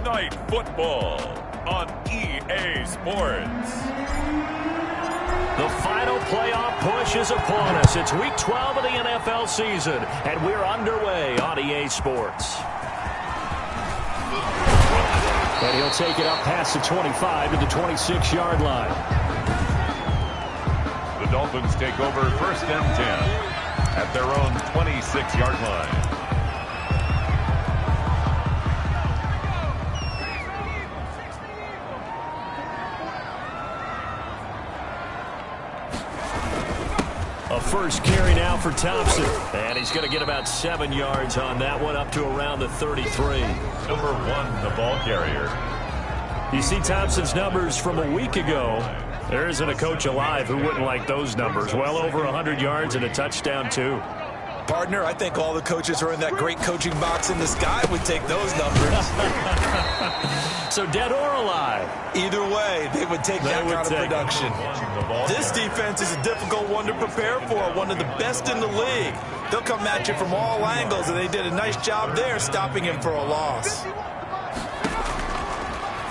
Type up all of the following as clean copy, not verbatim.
Night Football on EA Sports. The final playoff push is upon us. It's Week 12 of the NFL season, and we're underway on EA Sports. And he'll take it up past the 25 to the 26-yard line. The Dolphins take over first and 10 at their own 26-yard line. A first carry now for Thompson. And he's going to get about 7 yards on that one, up to around the 33. Number 1, the ball carrier. You see Thompson's numbers from a week ago. There isn't a coach alive who wouldn't like those numbers. Well over 100 yards and a touchdown, too. Partner, I think all the coaches who are in that great coaching box in the sky would take those numbers. So dead or alive? Either way, they would take that kind of production. This defense is a difficult one to prepare for, one of the best in the league. They'll come at you from all angles, and they did a nice job there stopping him for a loss.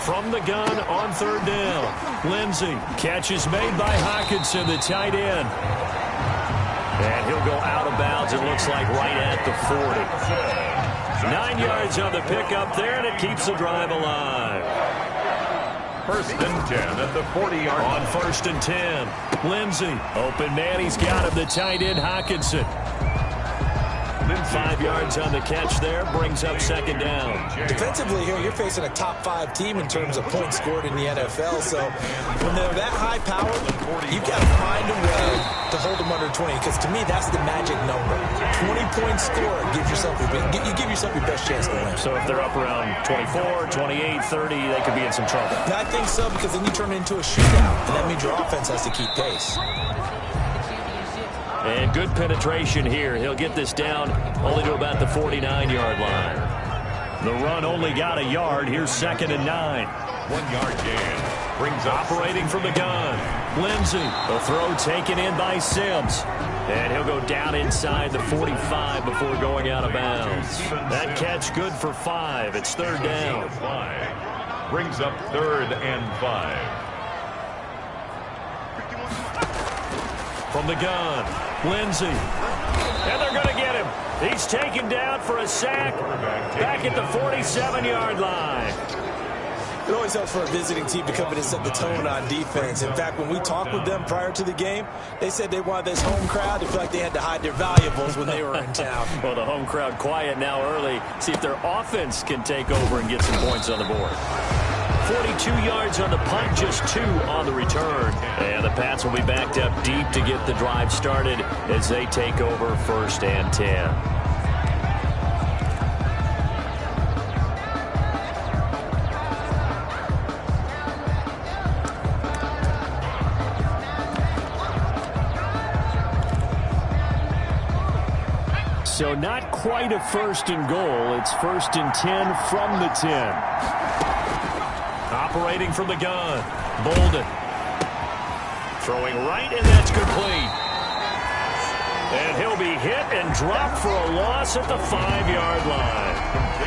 From the gun on third down, Lindsey. Catch is made by Hockenson, the tight end. And he'll go out of bounds, it looks like right at the 40. 9 yards on the pickup there, and it keeps the drive alive. First and 10 at the 40-yard line. On first and 10, Lindsey. Open man, he's got him, the tight end, Hockenson. 5 yards on the catch there, brings up second down. Defensively here, you're facing a top-5 team in terms of points scored in the NFL, so when they're that high powered, you've got to find a way to hold them under 20, because to me, that's the magic number. 20 points scored gives yourself you give yourself your best chance to win. So if they're up around 24, 28, 30, they could be in some trouble. I think so, because then you turn it into a shootout, and that means your offense has to keep pace. And good penetration here. He'll get this down only to about the 49-yard line. The run only got a yard. Here's second and 9. 1 yard gain. Brings up operating from the gun. Lindsey. The throw taken in by Sims. And he'll go down inside the 45 before going out of bounds. That catch good for 5. It's third down. Brings up third and 5. From the gun, Lindsey. And they're going to get him. He's taken down for a sack back at the 47-yard line. It always helps for a visiting team to come in and set the tone on defense. In fact, when we talked with them prior to the game, they said they wanted this home crowd to feel like they had to hide their valuables when they were in town. Well, the home crowd quiet now early. See if their offense can take over and get some points on the board. 42 yards on the punt, just 2 on the return. And the Pats will be backed up deep to get the drive started as they take over first and 10. So not quite a first and goal. It's first and 10 from the 10. Operating from the gun, Bolden. Throwing right, and that's complete. And he'll be hit and dropped for a loss at the 5-yard line.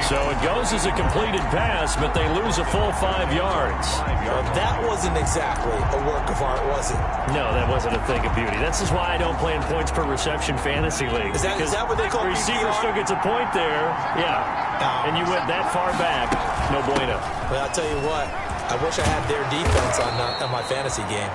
So it goes as a completed pass, but they lose a full 5 yards. Well, that wasn't exactly a work of art, was it? No, that wasn't a thing of beauty. That's just why I don't play in points per reception fantasy league. Is that what they call the receiver still gets a point there. Yeah. And you went that far back. No bueno. Well, I'll tell you what. I wish I had their defense on my fantasy game.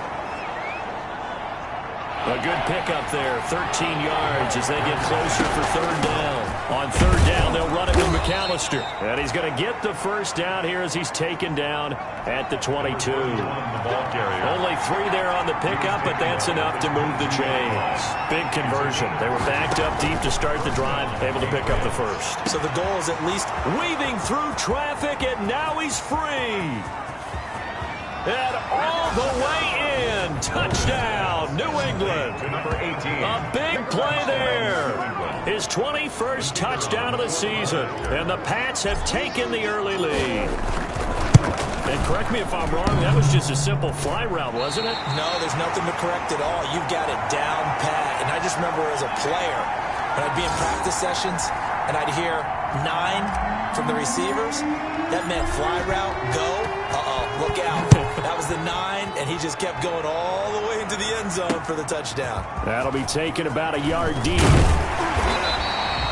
A good pickup there, 13 yards as they get closer for third down. On third down, they'll run it to McAllister. And he's going to get the first down here as he's taken down at the 22. Only 3 there on the pickup, but that's enough to move the chains. Big conversion. They were backed up deep to start the drive, able to pick up the first. So the goal is at least weaving through traffic, and now he's free. And all the way in. Touchdown, New England. Number 18. A big play there. His 21st touchdown of the season. And the Pats have taken the early lead. And correct me if I'm wrong, that was just a simple fly route, wasn't it? No, there's nothing to correct at all. You've got it down pat. And I just remember as a player, when I'd be in practice sessions, and I'd hear 9, from the receivers. That meant fly route, go. Uh-oh, look out. That was the 9, and he just kept going all the way into the end zone for the touchdown. That'll be taken about a yard deep.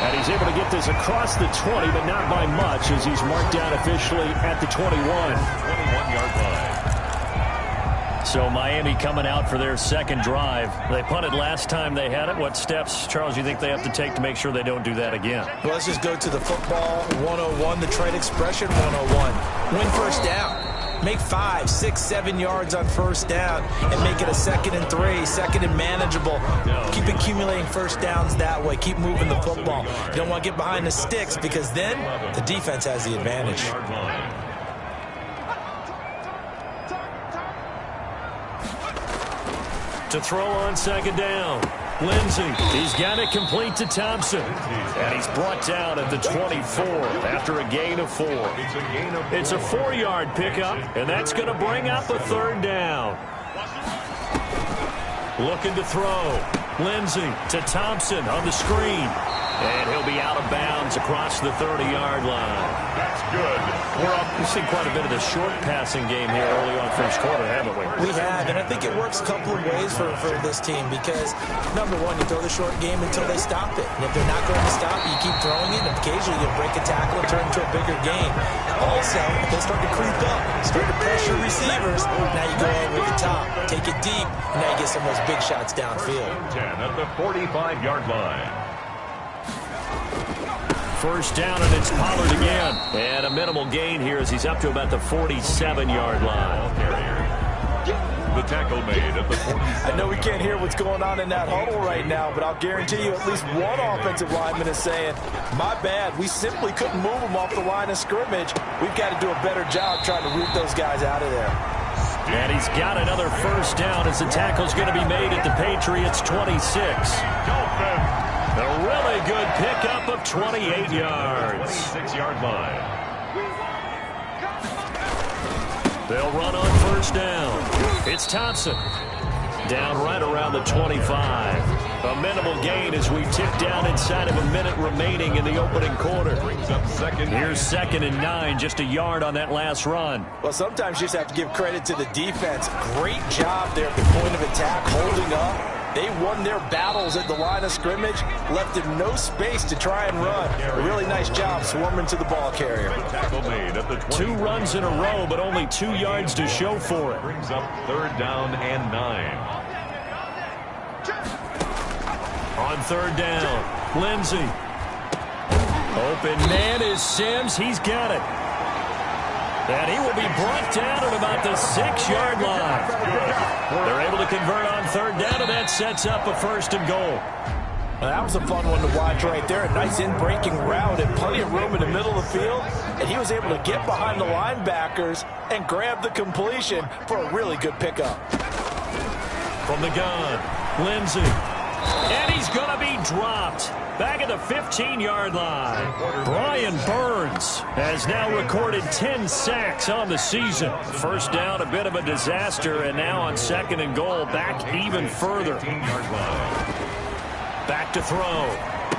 And he's able to get this across the 20, but not by much, as he's marked down officially at the 21. 21-yard line. So Miami coming out for their second drive. They punted last time they had it. What steps, Charles, you think they have to take to make sure they don't do that again? Well, let's just go to the football 101, the trade expression 101. Win first down. Make 5, 6, 7 yards on first down and make it a 2nd and 3, 2nd and manageable. Keep accumulating first downs that way. Keep moving the football. You don't want to get behind the sticks because then the defense has the advantage. To throw on second down. Lindsey, he's got it complete to Thompson. And he's brought down at the 24 after a gain of 4. It's a 4-yard pickup, and that's going to bring up a 3rd down. Looking to throw. Lindsey to Thompson on the screen. And he'll be out of bounds across the 30-yard line. That's good. We've seen quite a bit of the short passing game here early on first quarter, haven't we? We have, and I think it works a couple of ways for this team because, number one, you throw the short game until they stop it. And if they're not going to stop it, you keep throwing it, and occasionally you'll break a tackle and turn into a bigger game. Also, if they start to creep up, start to pressure receivers, now you go over the top, take it deep, and now you get some of those big shots downfield. 10 at the 45-yard line. First down, and it's Pollard again. And a minimal gain here as he's up to about the 47-yard line. The tackle made at the 47. I know we can't hear what's going on in that huddle right now, but I'll guarantee you at least one offensive lineman is saying, my bad, we simply couldn't move them off the line of scrimmage. We've got to do a better job trying to root those guys out of there. And he's got another first down as the tackle's going to be made at the Patriots' 26. A really good pickup of 28 yards. 26-yard line. They'll run on first down. It's Thompson. Down right around the 25. A minimal gain as we tick down inside of a minute remaining in the opening quarter. Brings up second. Here's 2nd and 9, just a yard on that last run. Well, sometimes you just have to give credit to the defense. Great job there at the point of attack, holding up. They won their battles at the line of scrimmage, left them no space to try and run. A really nice job swarming to the ball carrier. Tackle made at the 20. 2 runs in a row, but only 2 yards to show for it. Brings up 3rd down and 9. On 3rd down, Lindsey. Open man is Sims. He's got it. And he will be brought down at about the 6-yard line. They're able to convert on 3rd down, and that sets up a 1st and goal. Well, that was a fun one to watch right there. A nice in-breaking route and plenty of room in the middle of the field. And he was able to get behind the linebackers and grab the completion for a really good pickup. From the gun, Lindsey. And he's going to be dropped. Back at the 15-yard line. Brian Burns has now recorded 10 sacks on the season. First down, a bit of a disaster, and now on 2nd and goal, back even further. Back to throw.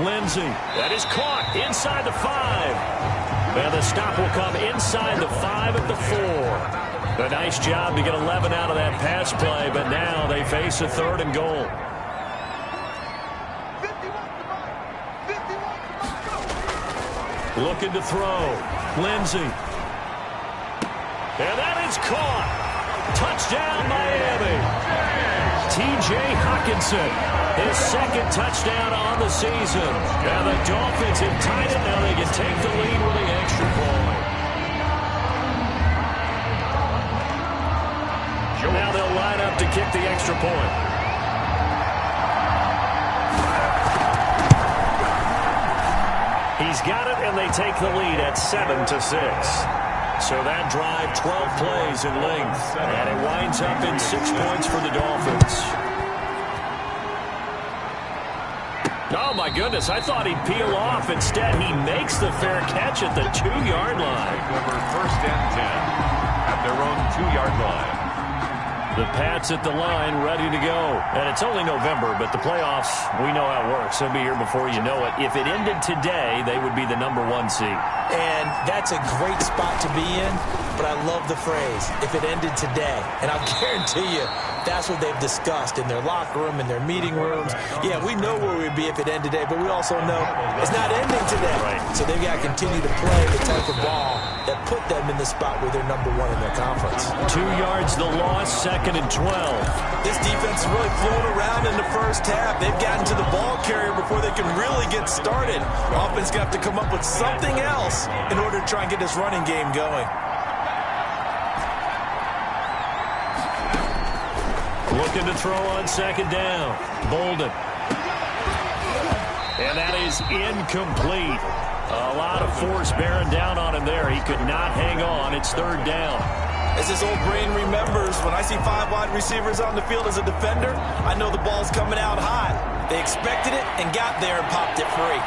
Lindsey, that is caught inside the 5. And the stop will come inside the 5 at the 4. A nice job to get 11 out of that pass play, but now they face a 3rd and goal. Looking to throw. Lindsey. And that is caught. Touchdown, Miami. T.J. Hockenson, his 2nd touchdown on the season. And the Dolphins have tied it. Now they can take the lead with the extra point. Now they'll line up to kick the extra point. He's got it, and they take the lead at 7-6. So that drive, 12 plays in length, and it winds up in 6 points for the Dolphins. Oh, my goodness, I thought he'd peel off. Instead, he makes the fair catch at the 2-yard line. Over 1st and 10 at their own 2-yard line. The Pats at the line, ready to go. And it's only November, but the playoffs, we know how it works. They'll be here before you know it. If it ended today, they would be the #1 seed. And that's a great spot to be in, but I love the phrase, if it ended today. And I'll guarantee you, that's what they've discussed in their locker room, in their meeting rooms. Yeah, we know where we'd be if it ended today, but we also know it's not ending today. Right. So they've got to continue to play the type of ball that put them in the spot where they're #1 in their conference. 2 yards the loss, 2nd and 12. This defense has really flown around in the first half. They've gotten to the ball carrier before they can really get started. Offense going to have to come up with something else in order to try and get this running game going. Looking to throw on 2nd down. Bolden. And that is incomplete. A lot of force bearing down on him there. He could not hang on. It's 3rd down. As his old brain remembers, when I see 5 wide receivers on the field as a defender, I know the ball's coming out hot. They expected it and got there and popped it free.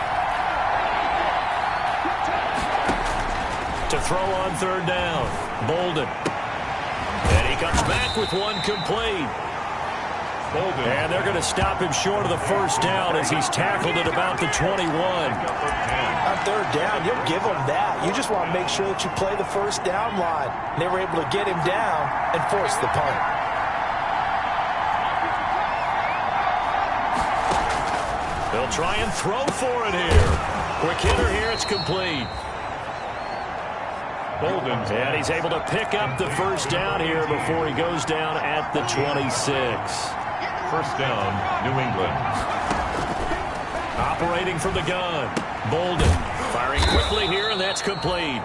To throw on 3rd down. Bolden. And he comes back with one complete. And they're going to stop him short of the 1st down as he's tackled at about the 21. On 3rd down, you'll give them that. You just want to make sure that you play the 1st down line. And they were able to get him down and force the punt. They'll try and throw for it here. Quick hitter here, it's complete. Bolden. And he's able to pick up the 1st down here before he goes down at the 26. 1st down, New England. Operating from the gun. Bolden firing quickly here, and that's complete.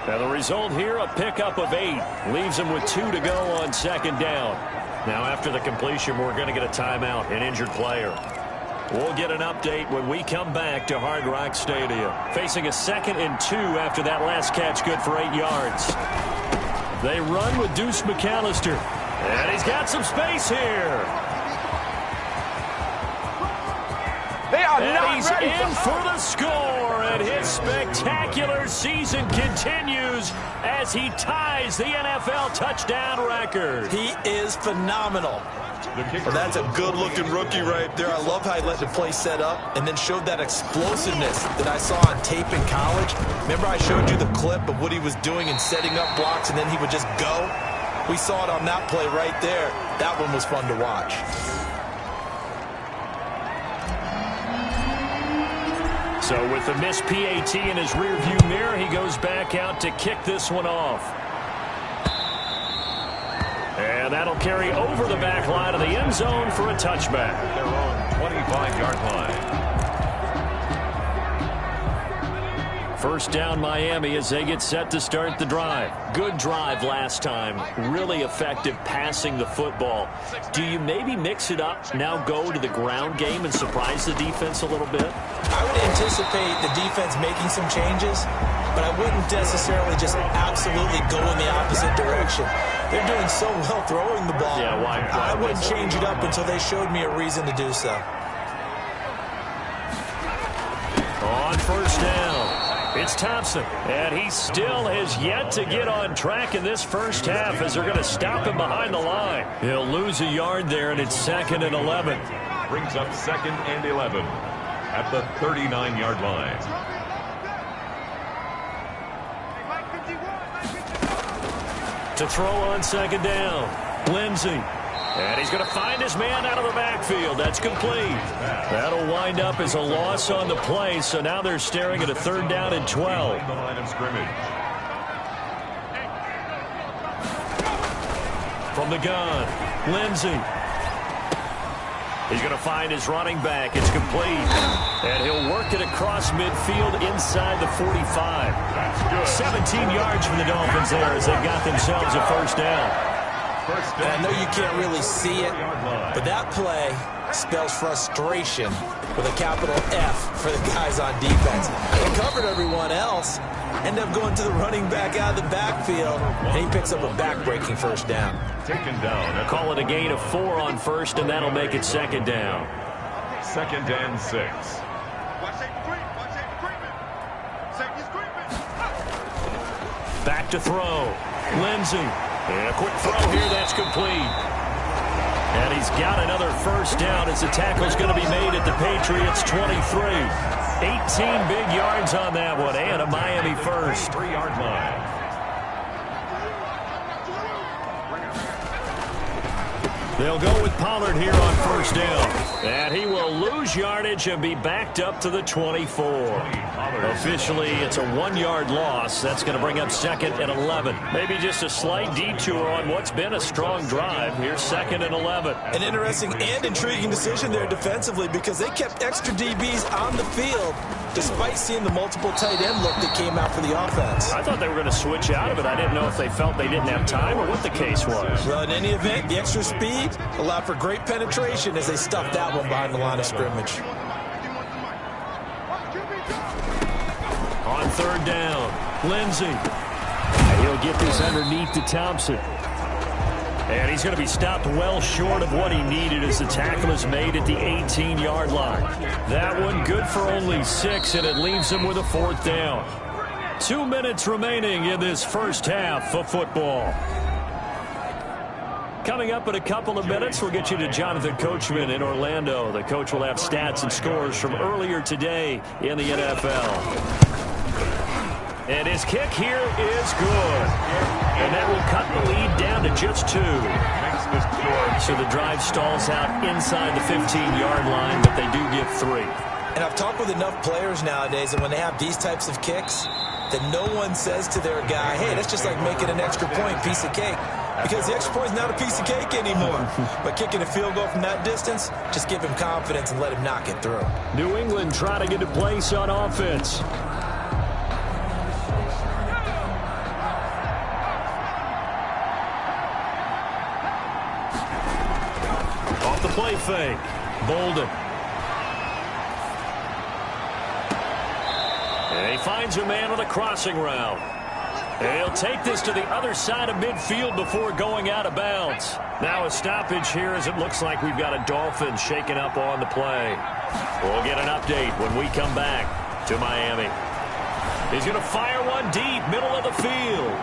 Now the result here, a pickup of 8. Leaves him with 2 to go on 2nd down. Now after the completion, we're going to get a timeout, an injured player. We'll get an update when we come back to Hard Rock Stadium. Facing a 2nd and 2 after that last catch, good for 8 yards. They run with Deuce McAllister. And he's got some space here. They are And not he's ready in for the score, and his spectacular season continues as he ties the NFL touchdown record. He is phenomenal. Well, That's a good-looking rookie right there. I love how he let the play set up and then showed that explosiveness that I saw on tape in college. Remember I showed you the clip of what he was doing and setting up blocks, and then he would just go? We saw it on that play right there. That one was fun to watch. So with the missed PAT in his rearview mirror, he goes back out to kick this one off. And that'll carry over the back line of the end zone for a touchback. Their own 25-yard line. 1st down Miami as they get set to start the drive. Good drive last time. Really effective passing the football. Do you maybe mix it up, now go to the ground game and surprise the defense a little bit? I would anticipate the defense making some changes, but I wouldn't necessarily just absolutely go in the opposite direction. They're doing so well throwing the ball. Yeah, why I wouldn't change it up until they showed me a reason to do so. On 1st down. It's Thompson, and he still has yet to get on track in this 1st half as they're going to stop him behind the line. He'll lose a yard there, and it's 2nd and 11. Brings up 2nd and 11 at the 39-yard line. To throw on 2nd down, Lindsey. And he's going to find his man out of the backfield. That's complete. That'll wind up as a loss on the play, so now they're staring at a 3rd down and 12. The line of scrimmage. From the gun, Lindsey. He's going to find his running back. It's complete. And he'll work it across midfield inside the 45. That's good. 17 yards for the Dolphins there as they've got themselves a 1st down. And I know you can't really see it, but that play spells frustration with a capital F for the guys on defense. They covered everyone else, end up going to the running back out of the backfield, and he picks up a back-breaking 1st down. Taken down. Call it a gain of 4 on 1st, and that'll make it 2nd down. 2nd and 6. Back to throw. Lindsey. And a quick throw here, that's complete. And he's got another first down as the tackle's going to be made at the Patriots' 23. 18 big yards on that one, and a Miami first. 3-yard line. They'll go with Pollard here on first down. And he will lose yardage and be backed up to the 24. Officially, it's a 1-yard loss. That's going to bring up second and 11. Maybe just a slight detour on what's been a strong drive. Here's second and 11. An interesting and intriguing decision there defensively because they kept extra DBs on the field despite seeing the multiple tight end look that came out for the offense. I thought they were going to switch out of it. I didn't know if they felt they didn't have time or what the case was. Well, in any event, the extra speed allowed for great penetration as they stuffed that one behind the line of scrimmage. On third down, Lindsey. He'll get this underneath to Thompson. And he's going to be stopped well short of what he needed as the tackle is made at the 18-yard line. That one good for only 6, and it leaves him with a fourth down. 2 minutes remaining in this first half of football. Coming up in a couple of minutes, we'll get you to Jonathan Coachman in Orlando. The coach will have stats and scores from earlier today in the NFL. And his kick here is good. And that will cut the lead down to just 2. So the drive stalls out inside the 15-yard line, but they do get 3. And I've talked with enough players nowadays, and when they have these types of kicks, that no one says to their guy, hey, that's just like making an extra point, piece of cake. Because the extra point is not a piece of cake anymore. But kicking a field goal from that distance, just give him confidence and let him knock it through. New England trying to get a place on offense. Off the play fake. Bolden. And he finds a man on a crossing route. And he'll take this to the other side of midfield before going out of bounds. Now a stoppage here as it looks like we've got a Dolphin shaking up on the play. We'll get an update when we come back to Miami. He's going to fire one deep, middle of the field.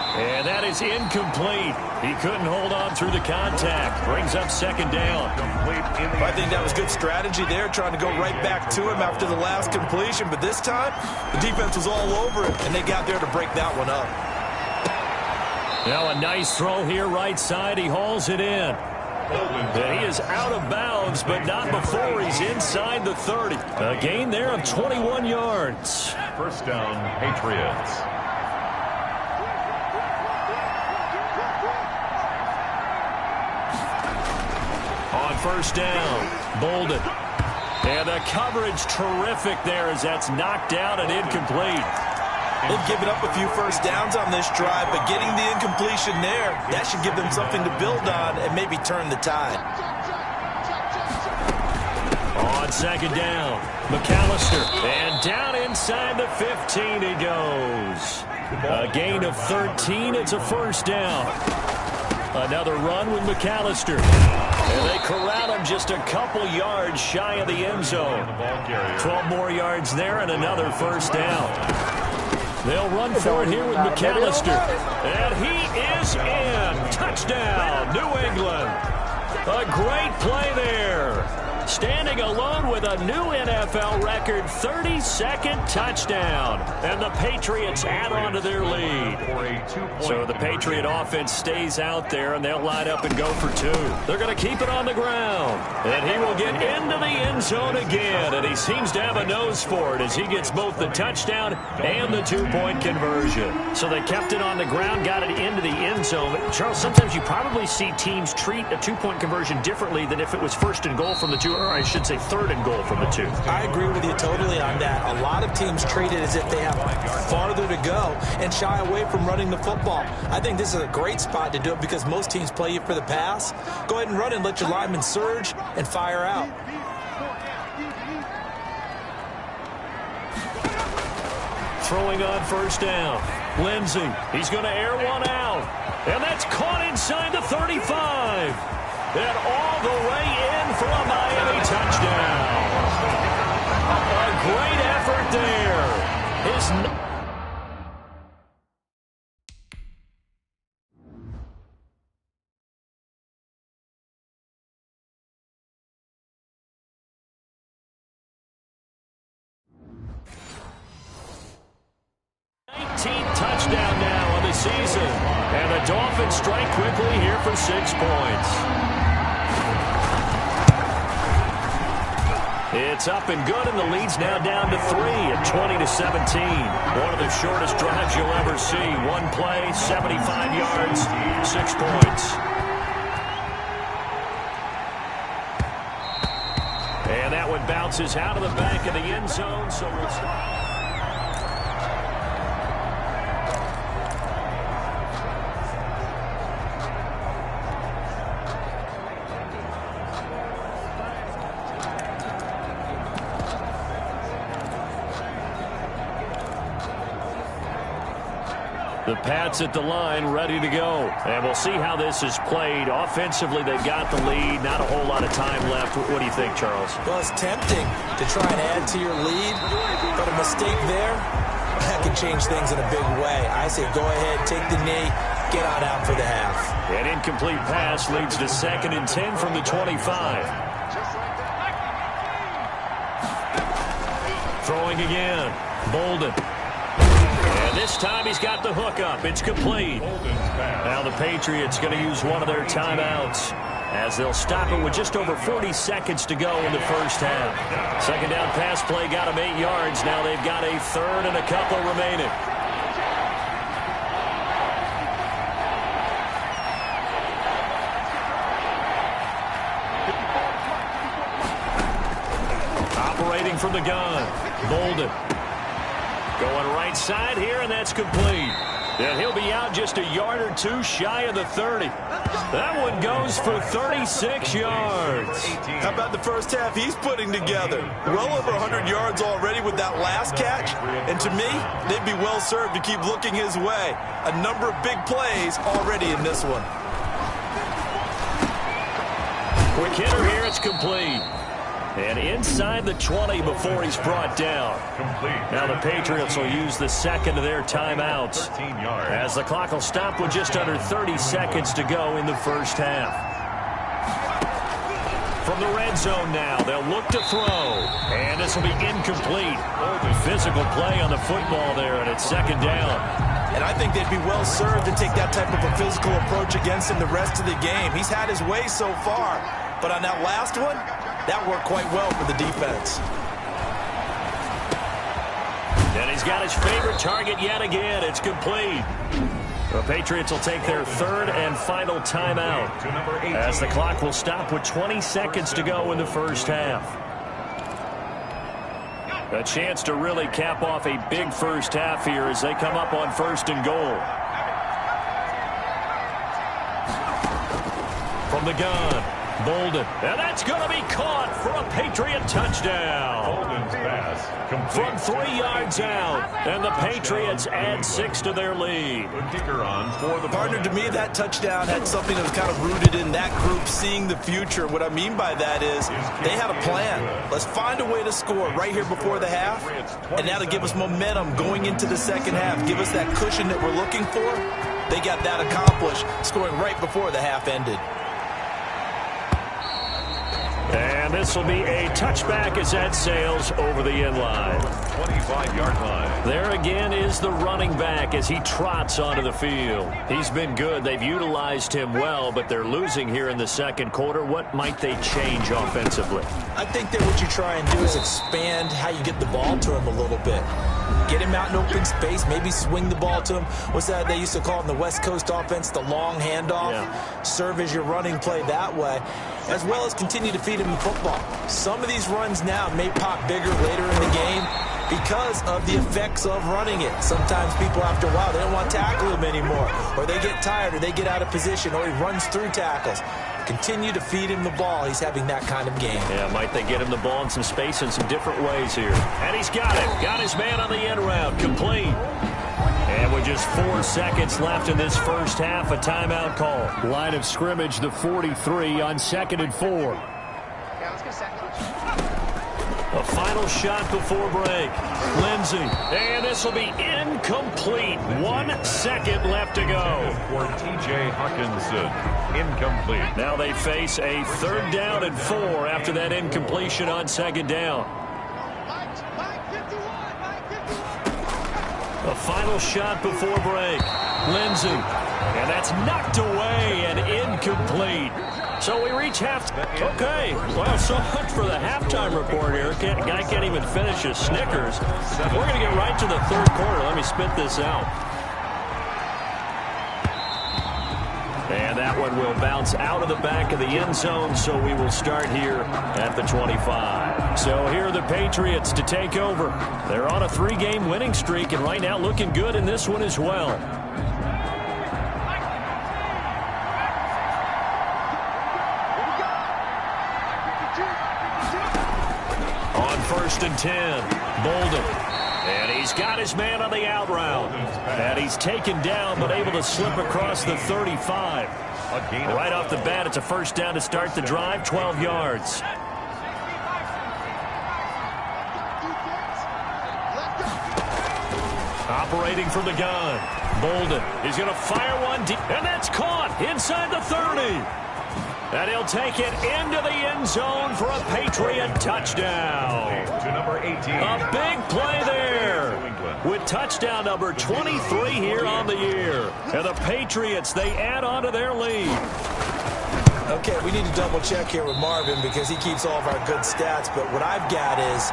And that is incomplete. He couldn't hold on through the contact. Brings up second down. I think that was good strategy there, trying to go right back to him after the last completion. But this time, the defense was all over it, and they got there to break that one up. Now a nice throw here right side. He hauls it in. And he is out of bounds, but not before he's inside the 30. A gain there of 21 yards. First down, Patriots. On first down, Bolden. And the coverage terrific there as that's knocked down and incomplete. They've given up a few first downs on this drive, but getting the incompletion there, that should give them something to build on and maybe turn the tide. On second down, McAllister. And down inside the 15 he goes. A gain of 13. It's a first down. Another run with McAllister. And they corral him just a couple yards shy of the end zone. 12 more yards there and another first down. They'll run for it here with McAllister. And he is in. Touchdown, New England. A great play there. Standing alone with a new NFL record 32nd touchdown. And the Patriots add on to their lead. So the Patriot offense stays out there, and they'll line up and go for 2. They're going to keep it on the ground. And he will get into the end zone again. And he seems to have a nose for it as he gets both the touchdown and the 2-point conversion. So they kept it on the ground, got it into the end zone. Charles, sometimes you probably see teams treat a 2-point conversion differently than if it was first and goal from the 2, or I should say third and goal from the 2. I agree with you totally on that. A lot of teams treat it as if they have farther to go and shy away from running the football. I think this is a great spot to do it because most teams play you for the pass. Go ahead and run and let your linemen surge and fire out. Throwing on first down. Lindsey, he's going to air one out. And that's caught inside the 35. And all the way in for a Miami touchdown. A great effort there. His season. And the Dolphins strike quickly here for 6 points. It's up and good, and the lead's now down to 3 at 20-17. One of the shortest drives you'll ever see. One play, 75 yards, 6 points. And that one bounces out of the back of the end zone, so we'll start. The Pats at the line, ready to go. And we'll see how this is played. Offensively, they've got the lead. Not a whole lot of time left. What do you think, Charles? Well, it's tempting to try and add to your lead, but a mistake there, that can change things in a big way. I say go ahead, take the knee, get on out for the half. An incomplete pass leads to 2nd and 10 from the 25. Throwing again. Bolden. And this time he's got the hook up. It's complete. Now the Patriots going to use one of their timeouts as they'll stop it with just over 40 seconds to go in the first half. Second down pass play got them 8 yards. Now they've got a third and a couple remaining. Operating from the gun. Bolden. Going right side here, and that's complete. And he'll be out just a yard or two shy of the 30. That one goes for 36 yards. How about the first half he's putting together? Well over 100 yards already with that last catch. And to me, they'd be well served to keep looking his way. A number of big plays already in this one. Quick hitter here, it's complete. And inside the 20 before he's brought down. Now the Patriots will use the second of their timeouts as the clock will stop with just under 30 seconds to go in the first half. From the red zone now, they'll look to throw. And this will be incomplete. Physical play on the football there, and it's 2nd down. And I think they'd be well served to take that type of a physical approach against him the rest of the game. He's had his way so far, but on that last one, that worked quite well for the defense. And he's got his favorite target yet again. It's complete. The Patriots will take their third and final timeout as the clock will stop with 20 seconds to go in the first half. A chance to really cap off a big first half here as they come up on 1st and goal. From the gun. Bolden. And that's going to be caught for a Patriot touchdown. Bolden's pass From 3 yards out. And the Patriots add 6 to their lead. The kicker on for the Partner, to me, that touchdown had something that was kind of rooted in that group seeing the future. What I mean by that is they had a plan. Let's find a way to score right here before the half. And now to give us momentum going into the second half. Give us that cushion that we're looking for. They got that accomplished, scoring right before the half ended. And this will be a touchback as that sails over the end line. 25-yard line. There again is the running back as he trots onto the field. He's been good. They've utilized him well, but they're losing here in the second quarter. What might they change offensively? I think that what you try and do is expand how you get the ball to him a little bit. Get him out in open space, maybe swing the ball to him. What's that they used to call it in the West Coast offense, the long handoff? Yeah. Serve as your running play that way, as well as continue to feed him the football. Some of these runs now may pop bigger later in the game because of the effects of running it. Sometimes people, after a while, they don't want to tackle him anymore, or they get tired, or they get out of position, or he runs through tackles. Continue to feed him the ball. He's having that kind of game. Yeah, might they get him the ball in some space in some different ways here. And he's got it. Got his man on the end route. Complete. And with just 4 seconds left in this first half, a timeout call. Line of scrimmage, the 43 on 2nd and 4. A final shot before break. Lindsey. And this will be incomplete. 1 second left to go. For T.J. Hawkinson. Incomplete. Now they face a 3rd down and 4 after that incompletion on 2nd down. A final shot before break. Lindsey. And that's knocked away and incomplete. So we reach half. Okay, well, so much for the halftime report here. Guy can't even finish his Snickers. We're going to get right to the third quarter. Let me spit this out. And that one will bounce out of the back of the end zone, so we will start here at the 25. So here are the Patriots to take over. They're on a 3-game winning streak, and right now looking good in this one as well. On 1st and 10, Bolden. And he's got his man on the out route. And he's taken down, but able to slip across the 35. Right off the bat, it's a first down to start the drive, 12 yards. Operating from the gun. Bolden. He's going to fire one deep. And that's caught inside the 30. And he'll take it into the end zone for a Patriot touchdown. To number 18. A big play there with touchdown number 23 here on the year. And the Patriots, they add on to their lead. Okay, we need to double check here with Marvin because he keeps all of our good stats. But what I've got is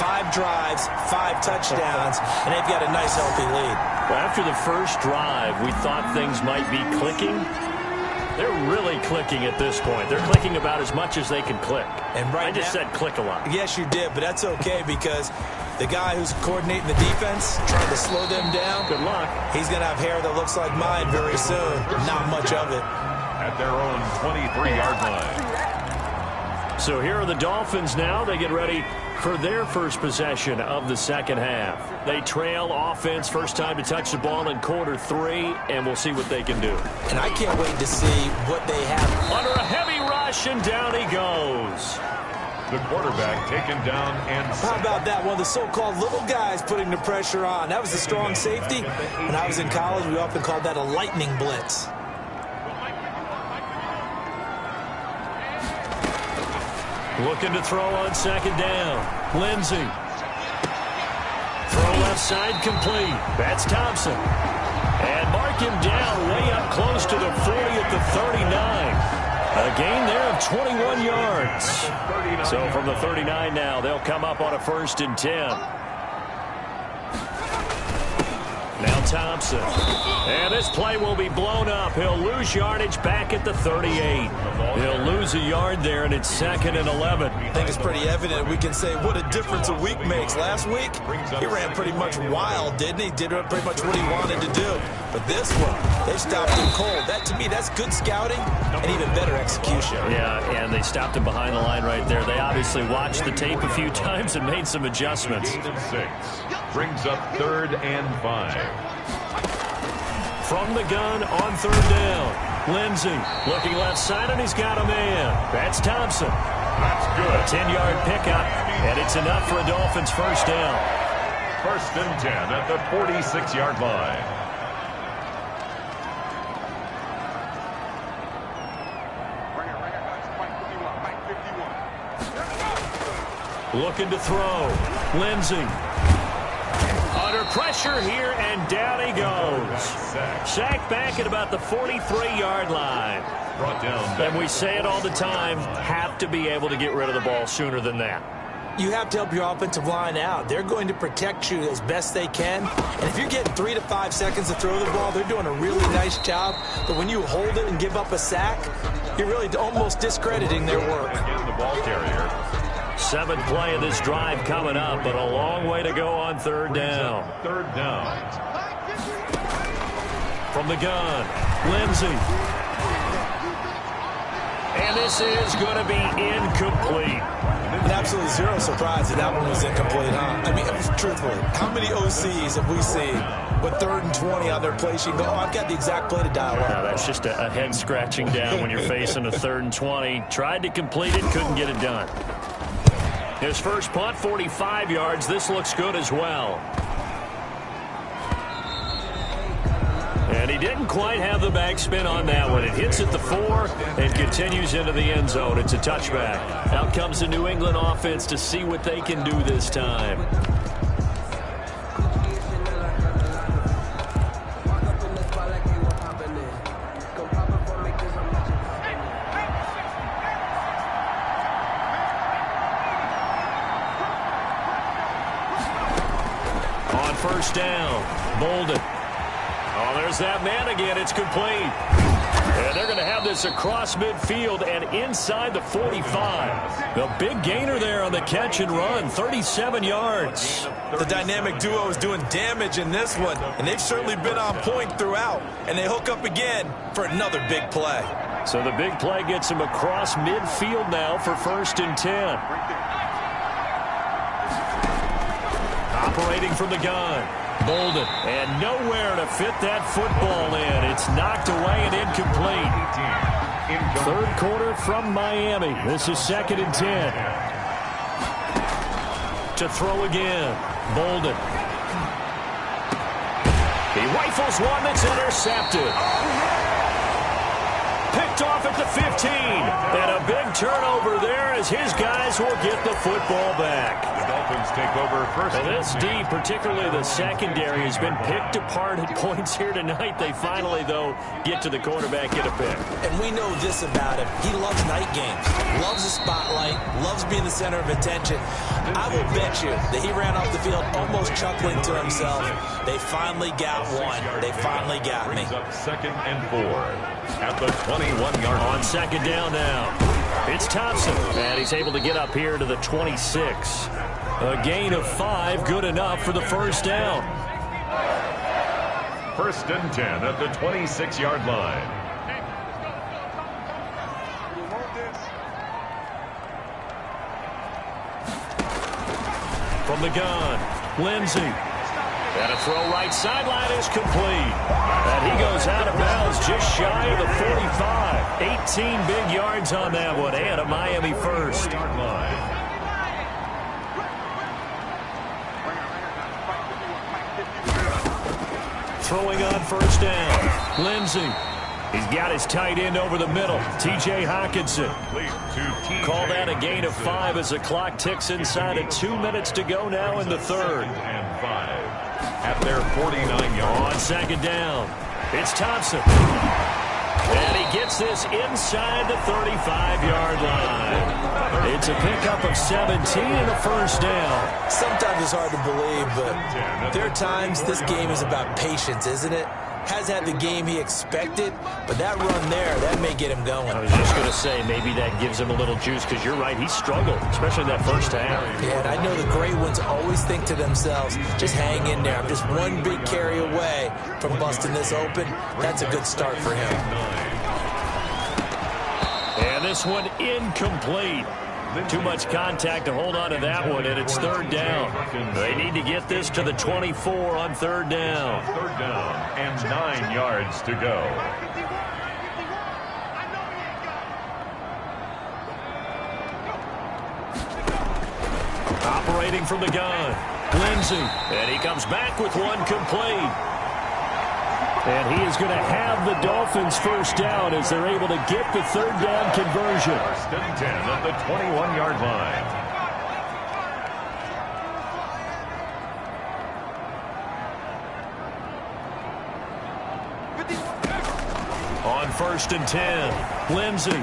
5 drives, 5 touchdowns, and they've got a nice healthy lead. Well, after the first drive, we thought things might be clicking. They're really clicking at this point. They're clicking about as much as they can click. And right I just now, said click a lot. Yes, you did, but that's okay because the guy who's coordinating the defense, trying to slow them down, Good luck. he's going to have hair that looks like mine very soon. Not much of it. At their own 23-yard line. So here are the Dolphins now. They get ready for their first possession of the second half. They trail offense, first time to touch the ball in quarter 3, and we'll see what they can do. And I can't wait to see what they have. Under a heavy rush, and down he goes. The quarterback taken down and How about that? One of the so-called little guys putting the pressure on. That was a strong safety. When I was in college, we often called that a lightning blitz. Looking to throw on second down. Lindsey. Throw left side complete. That's Thompson. And mark him down way up close to the 40 at the 39. A gain there of 21 yards. So from the 39 now, they'll come up on a 1st and 10. Now Thompson. And this play will be blown up. He'll lose yardage back at the 38. He'll lose a yard there, and it's 2nd and 11. I think it's pretty evident. We can say what a difference a week makes. Last week, he ran pretty much wild, didn't he? Did pretty much what he wanted to do. But this one, they stopped him cold. That, to me, that's good scouting and even better execution. Yeah, and they stopped him behind the line right there. They obviously watched the tape a few times and made some adjustments. 8 and 6. Brings up 3rd and 5. From the gun on 3rd down. Lindsey looking left side, and he's got a man. That's Thompson. That's good. A 10-yard pickup, and it's enough for a Dolphins first down. 1st and 10 at the 46-yard line. Looking to throw. Lindsey. Under pressure here, and down he goes. Sacked back at about the 43-yard line. Brought down. And we say it all the time, have to be able to get rid of the ball sooner than that. You have to help your offensive line out. They're going to protect you as best they can. And if you're getting 3 to 5 seconds to throw the ball, they're doing a really nice job. But when you hold it and give up a sack, you're really almost discrediting their work. Again, the ball carrier. 7th play of this drive coming up, but a long way to go on 3rd down. 3rd down. From the gun, Lindsey. And this is going to be incomplete. And absolutely zero surprise that that one was incomplete, huh? I mean, truthfully, how many OCs have we seen with 3rd and 20 on their play sheet? Go, oh, I've got the exact play to dial up. Now, that's just a head scratching down when you're facing a 3rd and 20. Tried to complete it, couldn't get it done. His first punt, 45 yards. This looks good as well. And he didn't quite have the backspin on that one. It hits at the 4 and continues into the end zone. It's a touchback. Out comes the New England offense to see what they can do this time. first down. Bolden. Oh, there's that man again. It's complete. And they're going to have this across midfield and inside the 45. The big gainer there on the catch and run, 37 yards. The dynamic duo is doing damage in this one, and they've certainly been on point throughout. And they hook up again for another big play. So the big play gets him across midfield now for 1st and 10. Operating from the gun. Bolden, and nowhere to fit that football in. It's knocked away and incomplete. 3rd quarter from Miami. This is 2nd and 10. To throw again. Bolden. He rifles one that's intercepted. Picked off at the 15. And a big turnover there as his guys will get the football back. Dolphins take over first. Well, this D, particularly the secondary, has been picked apart at points here tonight. They finally, though, get to the quarterback, get a pick. And we know this about him. He loves night games, loves the spotlight, loves being the center of attention. I will bet you that he ran off the field almost chuckling to himself. They finally got one. They finally got me. Brings up 2nd and 4 at the 21-yard line. On 2nd down now. It's Thompson, and he's able to get up here to the 26. A gain of 5, good enough for the first down. 1st and 10 at the 26-yard line. From the gun, Lindsey. And a throw right sideline is complete. And he goes out of bounds just shy of the 45. 18 big yards on that one, and a Miami first. Throwing on first down. Lindsey. He's got his tight end over the middle. T.J. Hawkinson. Call that a gain of 5 as the clock ticks inside of 2 minutes to go now in the 3rd. And 5 at their 49-yard. On 2nd down, it's Thompson. And he gets this inside the 35-yard line. It's a pickup of 17 and a first down. Sometimes it's hard to believe, but there are times this game is about patience, isn't it? Has had the game he expected, but that run there, that may get him going. I was just going to say, maybe that gives him a little juice, because you're right, he struggled, especially that first half. Yeah, and I know the great ones always think to themselves, just hang in there. I'm just one big carry away from busting this open. That's a good start for him. And this one incomplete. Too much contact to hold on to that one, and it's 3rd down. They need to get this to the 24 on 3rd down. 3rd down and 9 yards to go. Operating from the gun, Lindsey. And he comes back with one complete. And he is going to have the Dolphins first down as they're able to get the 3rd down conversion. 1st and 10 at the 21-yard line. On 1st and 10, Lindsey.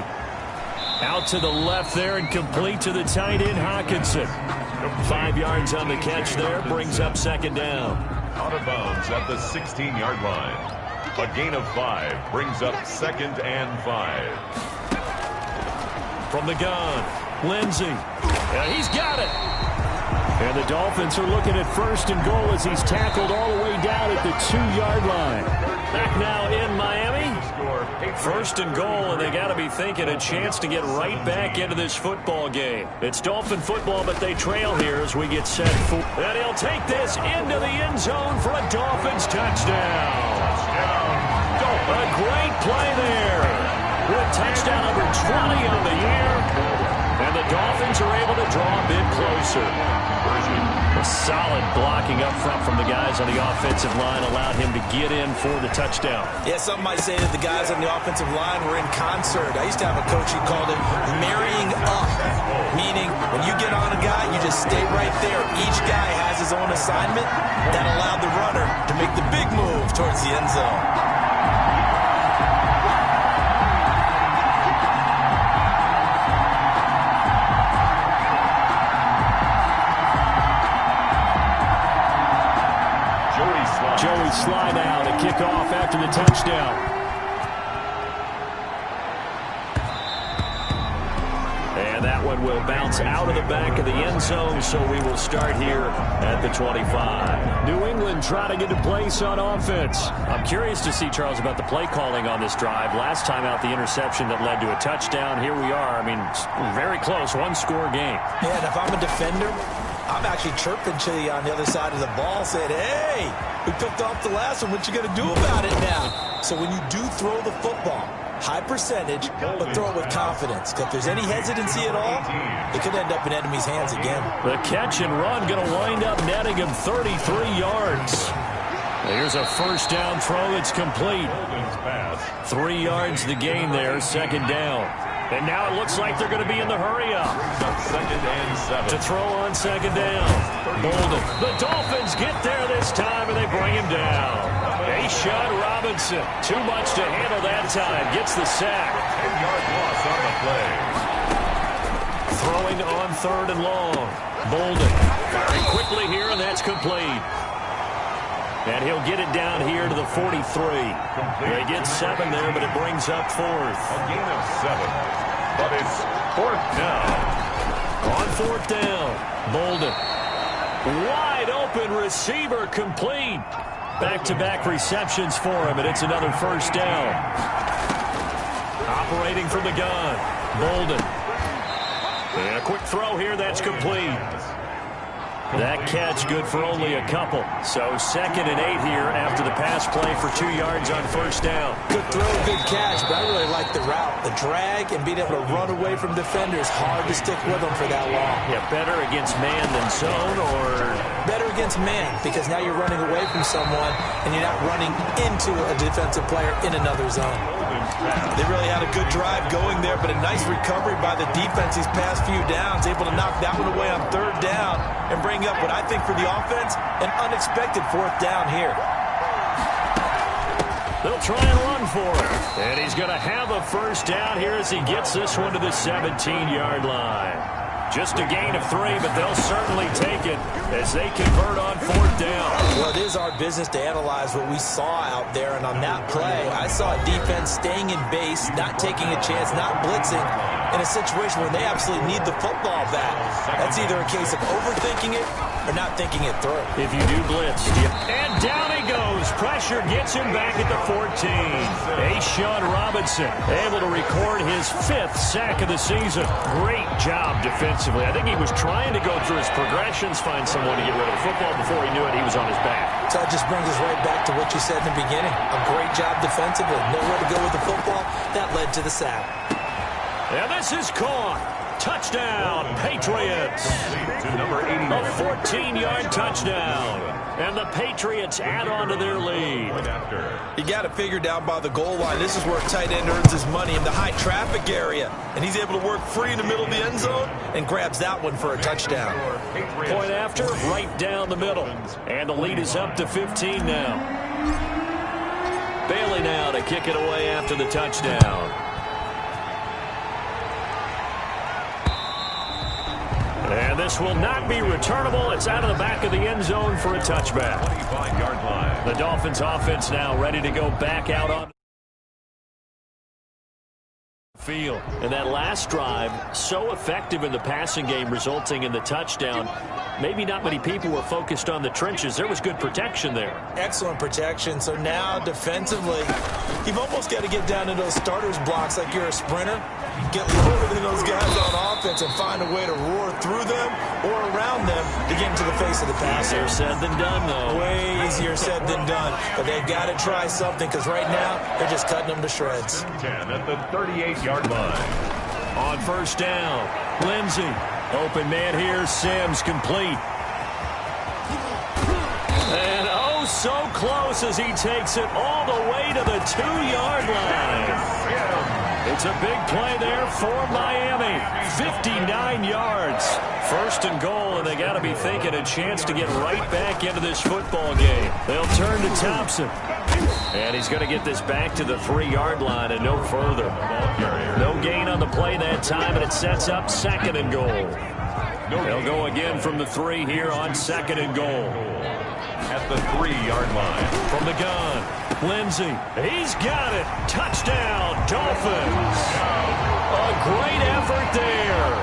Out to the left there and complete to the tight end, Hawkinson. 5 yards on the catch there, brings up 2nd down. Out of bounds at the 16-yard line. A gain of 5 brings up 2nd and 5. From the gun, Lindsey. And he's got it. And the Dolphins are looking at 1st and goal as he's tackled all the way down at the 2-yard line. Back now in Miami. 1st and goal, and they got to be thinking a chance to get right back into this football game. It's Dolphin football, but they trail here as we get set for. And he'll take this into the end zone for a Dolphins touchdown. A great play there. With touchdown number 20 on the year. And the Dolphins are able to draw a bit closer. A solid blocking up front from the guys on the offensive line allowed him to get in for the touchdown. Yeah, some might say that the guys on the offensive line were in concert. I used to have a coach who called it marrying up, meaning when you get on a guy, you just stay right there. Each guy has his own assignment. That allowed the runner to make the big move towards the end zone. one will bounce out of the back of the end zone, so we will start here at the 25. New England trying to get a place on offense. I'm curious to see, Charles, about the play calling on this drive. Last time out, the interception that led to a touchdown. Here we are. I mean, very close, one-score game. Yeah, and if I'm a defender, I'm actually chirping to you on the other side of the ball, saying, hey, we picked off the last one. What you going to do about it now? So when you do throw the football, high percentage, but throw it with confidence. Because if there's any hesitancy at all, it could end up in enemy's hands again. The catch and run going to wind up netting him 33 yards. Here's a first down throw that's complete. 3 yards the gain there, second down. And now it looks like they're going to be in the hurry-up. Second and 7. To throw on second down. Bolden. The Dolphins get there this time, and they bring him down. DH11385's Robinson. Too much to handle that time. Gets the sack. 10-yard loss on the play. Throwing on third and long. Bolden. Firing quickly here, and that's complete. And he'll get it down here to the 43. They get 7 there, but it brings up fourth. A gain of 7, but it's fourth down. On fourth down, Bolden. Wide open receiver complete. Back-to-back receptions for him, and it's another first down. Operating from the gun, Bolden. And a quick throw here, that's complete. That catch good for only a couple. So 2nd and 8 here after the pass play for 2 yards on first down. Good throw, good catch, but I really like the route. The drag and being able to run away from defenders, hard to stick with them for that long. Yeah, better against man than zone, or? Better against man, because now you're running away from someone and you're not running into a defensive player in another zone. They really had a good drive going there, but a nice recovery by the defense these past few downs, able to knock that one away on third down and bring up what I think for the offense, an unexpected fourth down here. They'll try and run for it. And he's going to have a first down here as he gets this one to the 17-yard line. Just a gain of 3, but they'll certainly take it as they convert on fourth down. Well, it is our business to analyze what we saw out there, and on that play, I saw a defense staying in base, not taking a chance, not blitzing, in a situation where they absolutely need the football back. That's either a case of overthinking it or not thinking it through. If you do blitz, and down he goes. Pressure gets him back at the 14. DH11385's Robinson able to record his 5th sack of the season. Great job defensively. I think he was trying to go through his progressions, find someone to get rid of the football. Before he knew it, he was on his back. So that just brings us right back to what you said in the beginning. A great job defensively. Nowhere to go with the football. That led to the sack. And this is caught. Touchdown, Patriots. To number 80. A 14-yard touchdown. And the Patriots add on to their lead. You got to figure down by the goal line. This is where a tight end earns his money, in the high traffic area. And he's able to work free in the middle of the end zone and grabs that one for a touchdown. Point after, right down the middle. And the lead is up to 15 now. Bailey now to kick it away after the touchdown. And this will not be returnable. It's out of the back of the end zone for a touchback. 25-yard line. The Dolphins offense now ready to go back out on the field. And that last drive, so effective in the passing game, resulting in the touchdown. Maybe not many people were focused on the trenches. There was good protection there. Excellent protection. So now defensively, you've almost got to get down to those starters blocks like you're a sprinter. Get lower than those guys on offense and find a way to roar through them or around them to get into the face of the passer. Easier said than done, though. Way easier said than done. But they've got to try something, because right now they're just cutting them to shreds. 10 at the 38-yard line. On first down, Lindsey. Open man here, Sims complete. And oh, so close as he takes it all the way to the 2-yard line. It's a big play there for Miami. 59 yards. First and goal, and they got to be thinking a chance to get right back into this football game. They'll turn to Thompson. And he's going to get this back to the 3-yard line and no further. No gain on the play that time, and it sets up 2nd and goal. They'll go again from the 3 here on 2nd and goal. At the 3-yard line. From the gun, Lindsey. He's got it. Touchdown, Dolphins. A great effort there.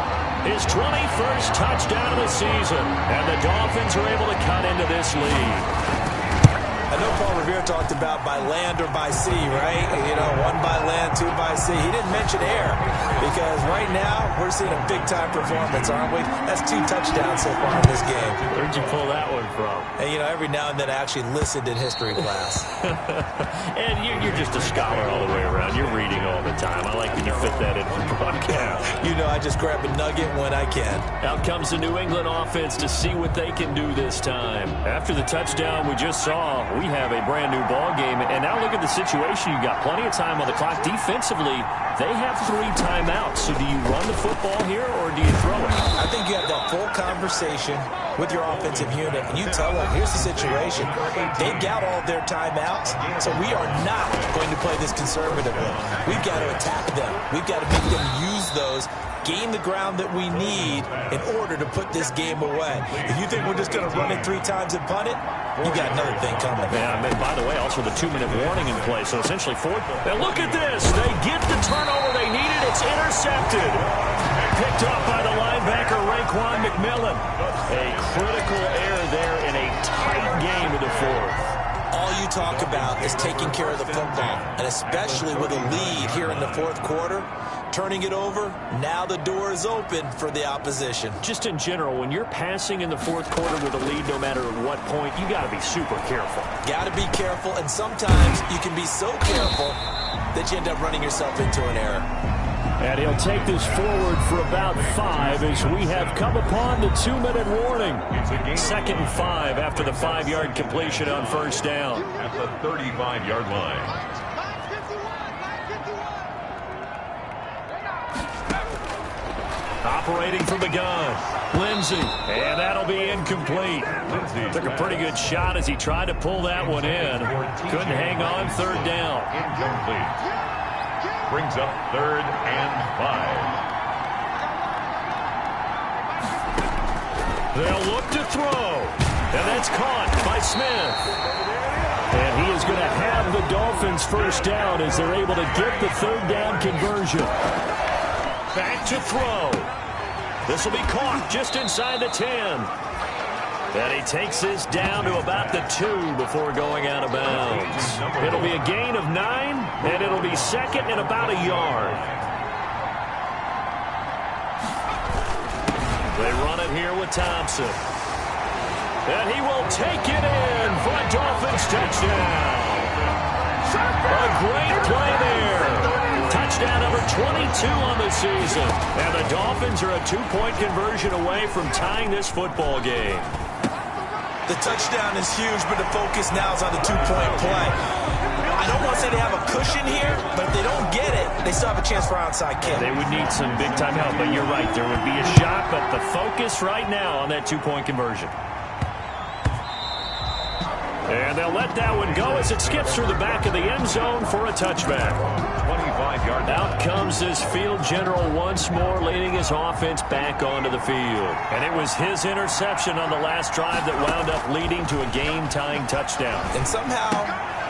his 21st touchdown of the season. And the Dolphins are able to cut into this lead. I know Paul Revere talked about by land or by sea, right? You know, one by land, two by sea. He didn't mention air because right now we're seeing a big-time performance, aren't we? That's 2 touchdowns so far in this game. Where'd you pull that one from? And, you know, every now and then I actually listened in history class. And you're just a scholar all the way around. You're reading all the time. I like when you fit that in for broadcast. You know, I just grab a nugget when I can. Out comes the New England offense to see what they can do this time. After the touchdown we just saw, we have a brand new ball game. And now look at the situation. You got plenty of time on the clock. Defensively, they have 3 timeouts. So do you run the football here or do you throw it? I think you have that full conversation with your offensive unit, and you tell them, here's the situation. They've got all their timeouts, so we are not going to play this conservatively. We've got to attack them. We've got to make them use those, gain the ground that we need in order to put this game away. If you think we're just going to run it 3 times and punt it, you got another thing coming. Yeah, and by the way, also the 2-minute warning in play, so essentially 4. Now look at this. They get the turnover they needed. It's intercepted. Picked up by the linebacker, Raekwon McMillan. A critical error there in a tight game in the 4th. All you talk about is taking care of the football, and especially with a lead here in the 4th quarter, turning it over, now the door is open for the opposition. Just in general, when you're passing in the 4th quarter with a lead, no matter at what point, you got to be super careful. Got to be careful, and sometimes you can be so careful that you end up running yourself into an error. And he'll take this forward for about 5 as we have come upon the 2-minute warning. 2nd and 5 after the 5-yard completion on 1st down. At the 35-yard line. Operating from the gun, Lindsey, and that'll be incomplete. Took a pretty good shot as he tried to pull that one in. Couldn't hang on 3rd down. Incomplete. Brings up 3rd and 5. They'll look to throw, and that's caught by Smith. And he is going to have the Dolphins 1st down as they're able to get the 3rd down conversion. Back to throw. This will be caught just inside the 10. And he takes this down to about the 2 before going out of bounds. It'll be a gain of 9, and it'll be 2nd and about a yard. They run it here with Thompson. And he will take it in for a Dolphins touchdown. A great play there. Touchdown number 22 on the season. And the Dolphins are a 2-point conversion away from tying this football game. The touchdown is huge, but the focus now is on the 2-point play. I don't want to say they have a cushion here, but if they don't get it, they still have a chance for onside kick. They would need some big-time help, but you're right. There would be a shot, but the focus right now on that 2-point conversion. And they'll let that one go as it skips through the back of the end zone for a touchback. 25-yard Out comes this field general once more, leading his offense back onto the field. And it was his interception on the last drive that wound up leading to a game-tying touchdown. And somehow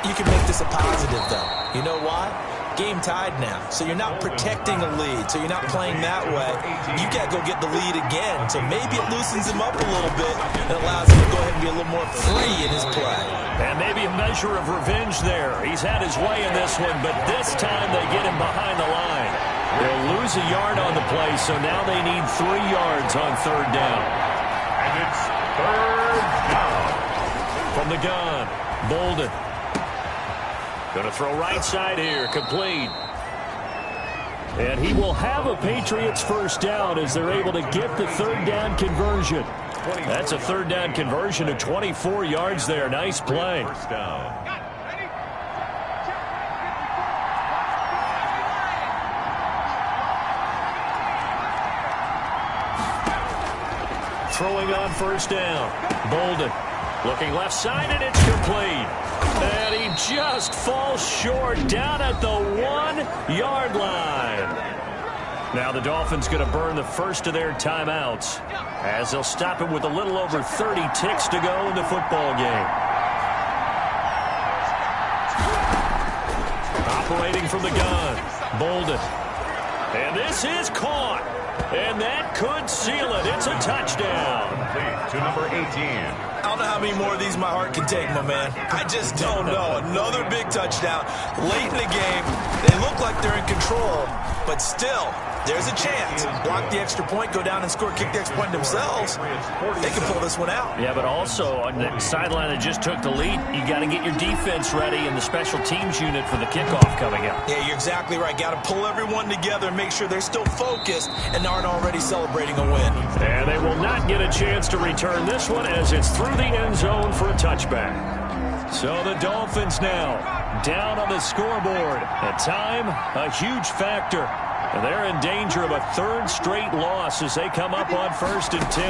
you can make this a positive, though. You know why? Game tied now, so you're not protecting a lead, so you're not playing that way. You got to go get the lead again, so maybe it loosens him up a little bit and allows him to go ahead and be a little more free in his play. And maybe a measure of revenge there. He's had his way in this one, but this time they get him behind the line. They'll lose a yard on the play, so now they need 3 yards on 3rd down. And it's 3rd down. From the gun, Bolden. Going to throw right side here, complete. And he will have a Patriots 1st down as they're able to get the 3rd down conversion. That's a 3rd down conversion of 24 yards there. Nice play. 1st down. Throwing on 1st down. Bolden looking left side, and it's complete. And he just falls short down at the 1-yard line. Now the Dolphins going to burn the first of their timeouts as they'll stop it with a little over 30 ticks to go in the football game. Operating from the gun, Bolden. And this is caught. And that could seal it. It's a touchdown. Complete to number 18. I don't know how many more of these my heart can take, my man. I just don't know. Another big touchdown. Late in the game, they look like they're in control, but still, there's a chance. Block the extra point, go down and score, kick the extra point themselves. They can pull this one out. Yeah, but also on the sideline that just took the lead, you got to get your defense ready and the special teams unit for the kickoff coming up. Yeah, you're exactly right. Got to pull everyone together and make sure they're still focused and aren't already celebrating a win. And they will not get a chance to return this one as it's through the end zone for a touchback. So the Dolphins now down on the scoreboard. At time, a huge factor. And they're in danger of a third straight loss as they come up on 1st and 10.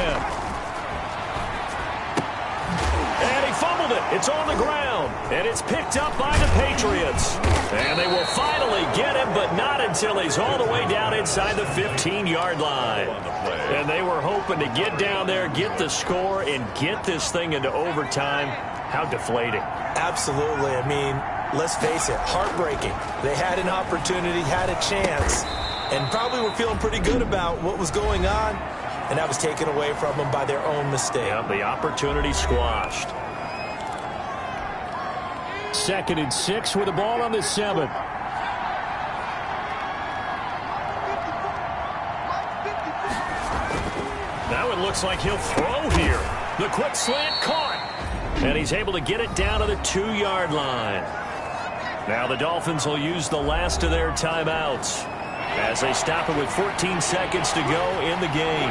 And he fumbled it. It's on the ground. And it's picked up by the Patriots. And they will finally get him, but not until he's all the way down inside the 15-yard line. And they were hoping to get down there, get the score, and get this thing into overtime. How deflating. Absolutely. I mean, let's face it, heartbreaking. They had an opportunity, had a chance, and probably were feeling pretty good about what was going on, and that was taken away from them by their own mistake. Yeah, the opportunity squashed. 2nd and 6 with the ball on the 7. Now it looks like he'll throw here. The quick slant caught. And he's able to get it down to the 2-yard line. Now the Dolphins will use the last of their timeouts as they stop it with 14 seconds to go in the game.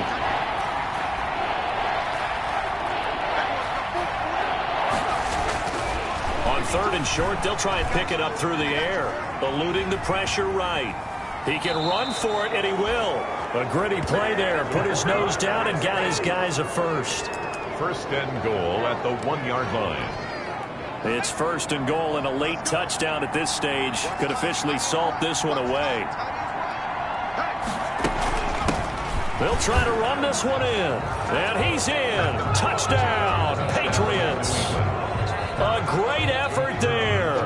On 3rd and short, they'll try and pick it up through the air, eluding the pressure right. He can run for it, and he will. A gritty play there. Put his nose down and got his guys a first. 1st and goal at the 1-yard line. It's 1st and goal and a late touchdown at this stage. Could officially salt this one away. They'll try to run this one in. And he's in. Touchdown, Patriots. A great effort there.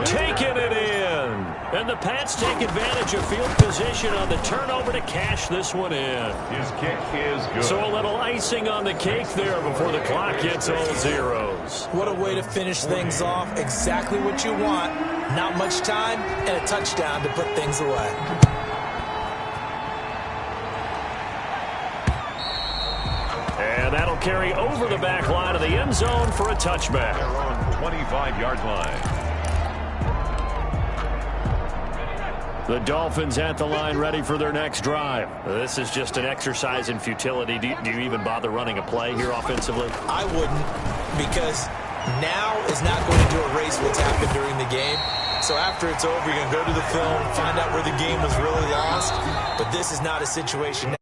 Taking it in. And the Pats take advantage of field position on the turnover to cash this one in. His kick is good. So a little icing on the cake there before the clock hits all zeros. What a way to finish things off. Exactly what you want. Not much time and a touchdown to put things away. And that'll carry over the back line of the end zone for a touchback. They're on 25-yard line. The Dolphins at the line ready for their next drive. This is just an exercise in futility. Do you even bother running a play here offensively? I wouldn't, because now is not going to erase what's happened during the game. So after it's over, you're going to go to the film, find out where the game was really lost. But this is not a situation